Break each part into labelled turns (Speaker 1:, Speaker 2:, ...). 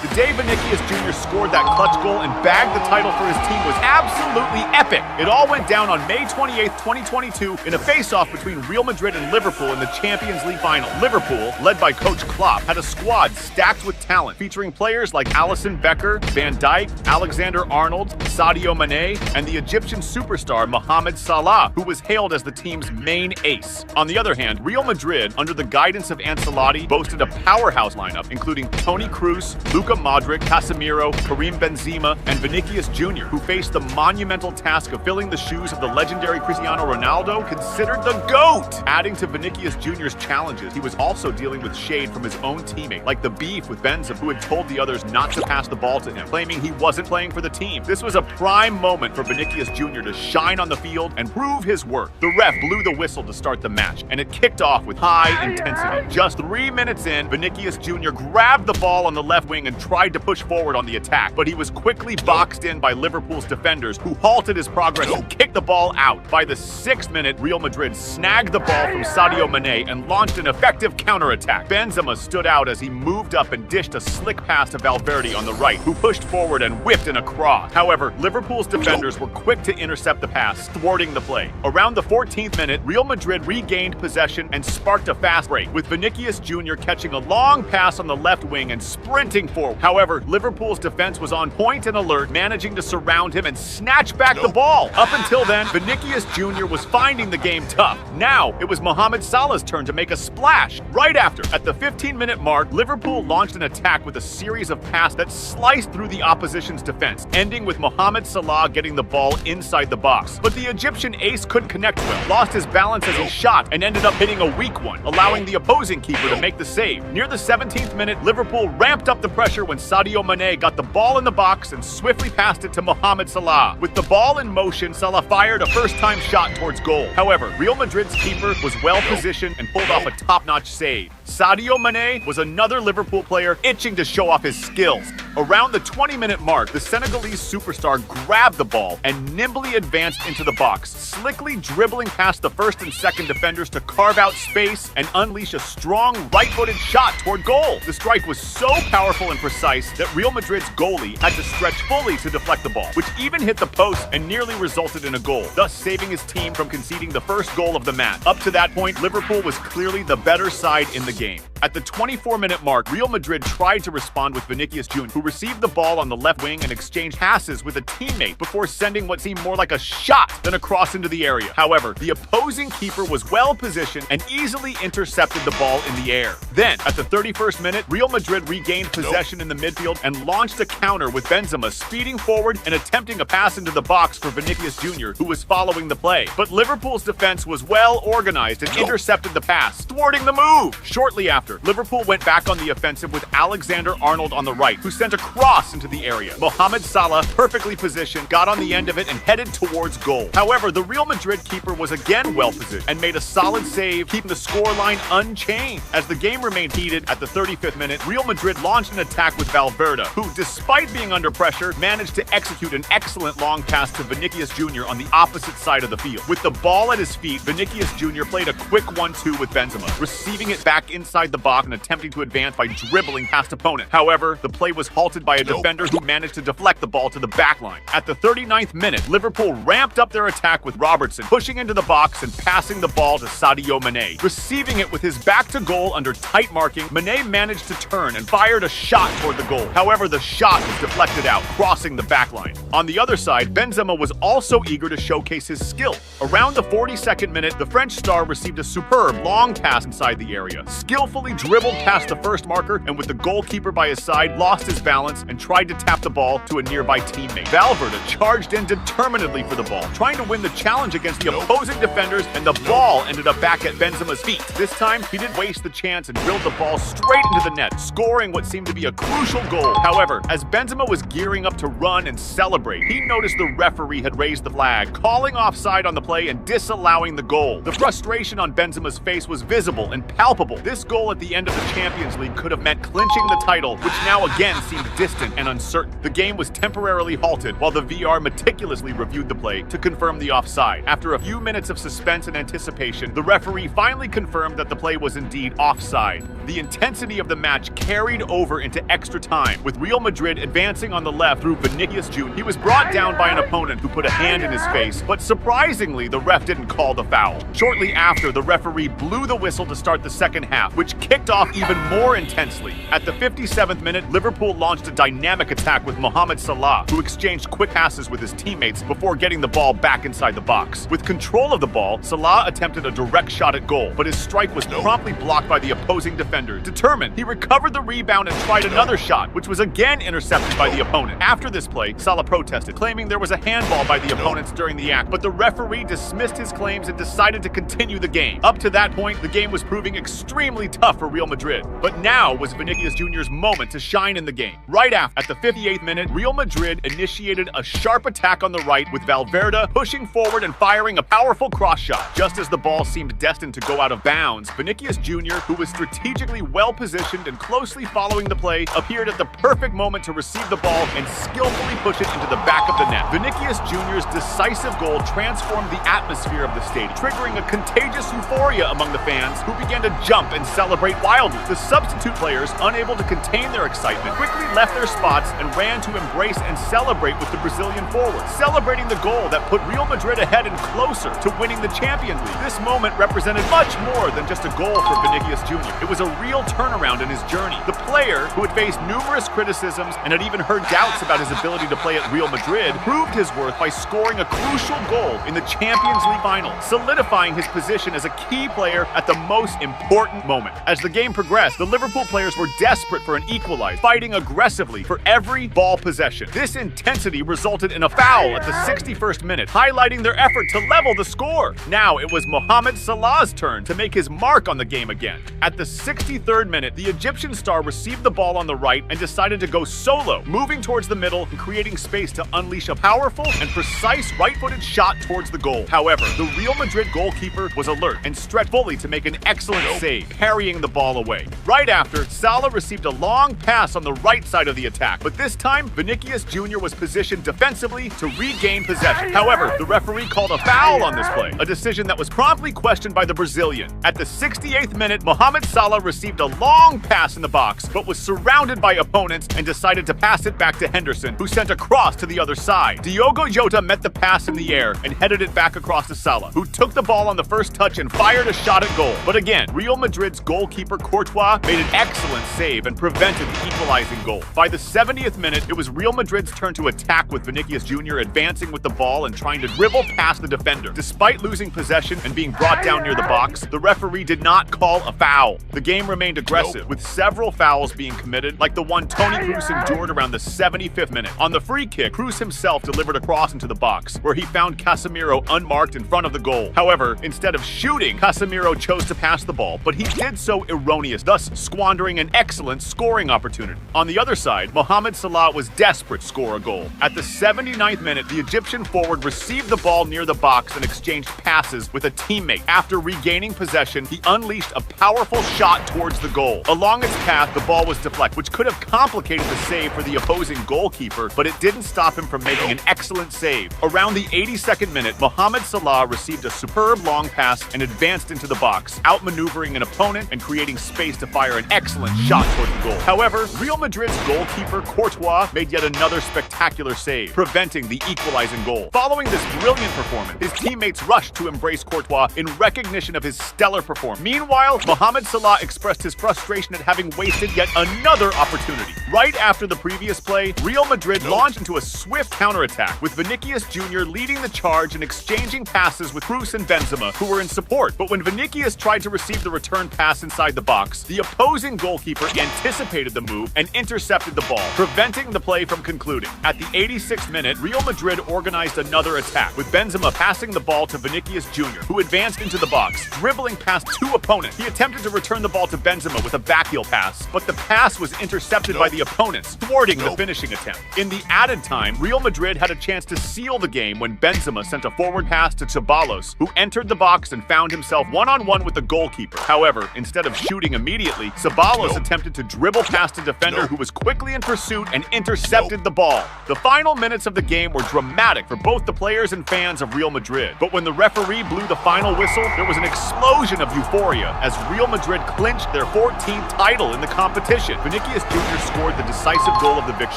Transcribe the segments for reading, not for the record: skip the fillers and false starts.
Speaker 1: The day Vinicius Jr. scored that clutch goal and bagged the title for his team was absolutely epic. It all went down on May 28, 2022 in a face-off between Real Madrid and Liverpool in the Champions League final. Liverpool, led by Coach Klopp, had a squad stacked with talent, featuring players like Alisson Becker, Van Dijk, Alexander-Arnold, Sadio Mane, and the Egyptian superstar Mohamed Salah, who was hailed as the team's main ace. On the other hand, Real Madrid, under the guidance of Ancelotti, boasted a powerhouse lineup, including Toni Kroos, Luka Modric, Casemiro, Karim Benzema, and Vinicius Jr., who faced the monumental task of filling the shoes of the legendary Cristiano Ronaldo, considered the GOAT. Adding to Vinicius Jr.'s challenges, he was also dealing with shade from his own teammate, like the beef with Benzema, who had told the others not to pass the ball to him, claiming he wasn't playing for the team. This was a prime moment for Vinicius Jr. to shine on the field and prove his worth. The ref blew the whistle to start the match, and it kicked off with high intensity. Just 3 minutes in, Vinicius Jr. grabbed the ball on the left wing and tried to push forward on the attack, but he was quickly boxed in by Liverpool's defenders, who halted his progress and kicked the ball out. By the 6th minute, Real Madrid snagged the ball from Sadio Mane and launched an effective counterattack. Benzema stood out as he moved up and dished a slick pass to Valverde on the right, who pushed forward and whipped in a cross. However, Liverpool's defenders were quick to intercept the pass, thwarting the play. Around the 14th minute, Real Madrid regained possession and sparked a fast break, with Vinicius Jr. catching a long pass on the left wing and sprinting forward. However, Liverpool's defense was on point and alert, managing to surround him and snatch back the ball. Up until then, Vinicius Jr. was finding the game tough. Now, it was Mohamed Salah's turn to make a splash. Right after, at the 15-minute mark, Liverpool launched an attack with a series of passes that sliced through the opposition's defense, ending with Mohamed Salah getting the ball inside the box. But the Egyptian ace couldn't connect well, lost his balance as he shot, and ended up hitting a weak one, allowing the opposing keeper to make the save. Near the 17th minute, Liverpool ramped up the pressure when Sadio Mane got the ball in the box and swiftly passed it to Mohamed Salah. With the ball in motion, Salah fired a first-time shot towards goal. However, Real Madrid's keeper was well-positioned and pulled off a top-notch save. Sadio Mane was another Liverpool player itching to show off his skills. Around the 20-minute mark, the Senegalese superstar grabbed the ball and nimbly advanced into the box, slickly dribbling past the first and second defenders to carve out space and unleash a strong right-footed shot toward goal. The strike was so powerful and precise that Real Madrid's goalie had to stretch fully to deflect the ball, which even hit the post and nearly resulted in a goal, thus saving his team from conceding the first goal of the match. Up to that point, Liverpool was clearly the better side in the game. At the 24-minute mark, Real Madrid tried to respond with Vinicius Jr., who received the ball on the left wing and exchanged passes with a teammate before sending what seemed more like a shot than a cross into the area. However, the opposing keeper was well positioned and easily intercepted the ball in the air. Then, at the 31st minute, Real Madrid regained possession in the midfield and launched a counter with Benzema speeding forward and attempting a pass into the box for Vinicius Jr., who was following the play. But Liverpool's defense was well organized and intercepted the pass, thwarting the move. Shortly after, Liverpool went back on the offensive with Alexander-Arnold on the right, who sent a cross into the area. Mohamed Salah, perfectly positioned, got on the end of it and headed towards goal. However, the Real Madrid keeper was again well positioned and made a solid save, keeping the scoreline unchanged. As the game remained heated, at the 35th minute, Real Madrid launched an attack with Valverde, who, despite being under pressure, managed to execute an excellent long pass to Vinicius Jr. on the opposite side of the field. With the ball at his feet, Vinicius Jr. played a quick 1-2 with Benzema, receiving it back inside the box and attempting to advance by dribbling past opponent. However, the play was halted by a defender who managed to deflect the ball to the back line. At the 39th minute, Liverpool ramped up their attack with Robertson pushing into the box and passing the ball to Sadio Mane. Receiving it with his back to goal under tight marking, Mane managed to turn and fired a shot toward the goal. However, the shot was deflected out, crossing the back line. On the other side, Benzema was also eager to showcase his skill. Around the 42nd minute, the French star received a superb long pass inside the area, skillfully dribbled past the first marker, and with the goalkeeper by his side, lost his balance and tried to tap the ball to a nearby teammate. Valverde charged in determinedly for the ball, trying to win the challenge against the opposing defenders, and the ball ended up back at Benzema's feet. This time, he didn't waste the chance and drilled the ball straight into the net, scoring what seemed to be a crucial goal. However, as Benzema was gearing up to run and celebrate, he noticed the referee had raised the flag, calling offside on the play and disallowing the goal. The frustration on Benzema's face was visible and palpable. This goal at the end of the Champions League could have meant clinching the title, which now again seemed distant and uncertain. The game was temporarily halted while the VR meticulously reviewed the play to confirm the offside. After a few minutes of suspense and anticipation, the referee finally confirmed that the play was indeed offside. The intensity of the match carried over into extra time, with Real Madrid advancing on the left through Vinicius Jr. He was brought down by an opponent who put a hand in his face, but surprisingly, the ref didn't call the foul. Shortly after, the referee blew the whistle to start the second half, which kicked off even more intensely. At the 57th minute, Liverpool launched a dynamic attack with Mohamed Salah, who exchanged quick passes with his teammates before getting the ball back inside the box. With control of the ball, Salah attempted a direct shot at goal, but his strike was promptly blocked by the opposing defender. Determined, he recovered the rebound and tried another shot, which was again intercepted by the opponent. After this play, Salah protested, claiming there was a handball by the opponents during the act, but the referee dismissed his claims and decided to continue the game. Up to that point, the game was proving extremely tough for Real Madrid, but now was Vinicius Jr.'s moment to shine in the game. Right after, at the 58th minute, Real Madrid initiated a sharp attack on the right, with Valverde pushing forward and firing a powerful cross shot. Just as the ball seemed destined to go out of bounds, Vinicius Jr., who was strategically well-positioned and closely following the play, appeared at the perfect moment to receive the ball and skillfully push it into the back of the net. Vinicius Jr.'s decisive goal transformed the atmosphere of the stadium, triggering a contagious euphoria among the fans, who began to jump and celebrate wildly. The substitute players, unable to contain their excitement, quickly left their spots and ran to embrace and celebrate with the Brazilian forward, celebrating the goal that put Real Madrid ahead and closer to winning the Champions League. This moment represented much more than just a goal for Vinicius Jr. It was a real turnaround in his journey. The player, who had faced numerous criticisms and had even heard doubts about his ability to play at Real Madrid, proved his worth by scoring a crucial goal in the Champions League final, solidifying his position as a key player at the most important moment. As the game progressed, the Liverpool players were desperate for an equalizer, fighting aggressively for every ball possession. This intensity resulted in a foul at the 61st minute, highlighting their effort to level the score. Now it was Mohamed Salah's turn to make his mark on the game again. At the 63rd minute, the Egyptian star received the ball on the right and decided to go solo, moving towards the middle and creating space to unleash a powerful and precise right-footed shot towards the goal. However, the Real Madrid goalkeeper was alert and stretched fully to make an excellent save, carrying the ball away. Right after, Salah received a long pass on the right side of the attack, but this time, Vinicius Jr. was positioned defensively to regain possession. However, the referee called a foul on this play, a decision that was promptly questioned by the Brazilian. At the 68th minute, Mohamed Salah received a long pass in the box, but was surrounded by opponents and decided to pass it back to Henderson, who sent a cross to the other side. Diogo Jota met the pass in the air and headed it back across to Salah, who took the ball on the first touch and fired a shot at goal. But again, Real Madrid's goalkeeper Courtois made an excellent save and prevented the equalizing goal. By the 70th minute, it was Real Madrid's turn to attack, with Vinicius Jr. advancing with the ball and trying to dribble past the defender. Despite losing possession and being brought down near the box, the referee did not call a foul. The game remained aggressive, with several fouls being committed, like the one Toni Kroos endured around the 75th minute. On the free kick, Kroos himself delivered a cross into the box, where he found Casemiro unmarked in front of the goal. However, instead of shooting, Casemiro chose to pass the ball, but he did so erroneous, thus squandering an excellent scoring opportunity. On the other side, Mohamed Salah was desperate to score a goal. At the 79th minute, the Egyptian forward received the ball near the box and exchanged passes with a teammate. After regaining possession, he unleashed a powerful shot towards the goal. Along its path, the ball was deflected, which could have complicated the save for the opposing goalkeeper, but it didn't stop him from making an excellent save. Around the 82nd minute, Mohamed Salah received a superb long pass and advanced into the box, outmaneuvering an opponent and creating space to fire an excellent shot towards the goal. However, Real Madrid's goalkeeper Courtois made yet another spectacular save, preventing the equalizing goal. Following this brilliant performance, his teammates rushed to embrace Courtois in recognition of his stellar performance. Meanwhile, Mohamed Salah expressed his frustration at having wasted yet another opportunity. Right after the previous play, Real Madrid launched into a swift counterattack, with Vinicius Jr. leading the charge and exchanging passes with Kroos and Benzema, who were in support. But when Vinicius tried to receive the return pass inside the box, the opposing goalkeeper anticipated the move and intercepted the ball, preventing the play from concluding. At the 86th minute, Real Madrid organized another attack, with Benzema passing the ball to Vinicius Jr., who advanced into the box, dribbling past two opponents. He attempted to return the ball to Benzema with a backheel pass, but the pass was intercepted by the opponents, thwarting the finishing attempt. In the added time, Real Madrid had a chance to seal the game when Benzema sent a forward pass to Ceballos, who entered the box and found himself one-on-one with the goalkeeper. However, instead instead of shooting immediately, Ceballos attempted to dribble past a defender who was quickly in pursuit and intercepted the ball. The final minutes of the game were dramatic for both the players and fans of Real Madrid. But when the referee blew the final whistle, there was an explosion of euphoria as Real Madrid clinched their 14th title in the competition. Vinicius Jr. scored the decisive goal of the victory,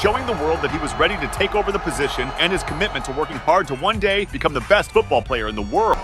Speaker 1: showing the world that he was ready to take over the position and his commitment to working hard to one day become the best football player in the world.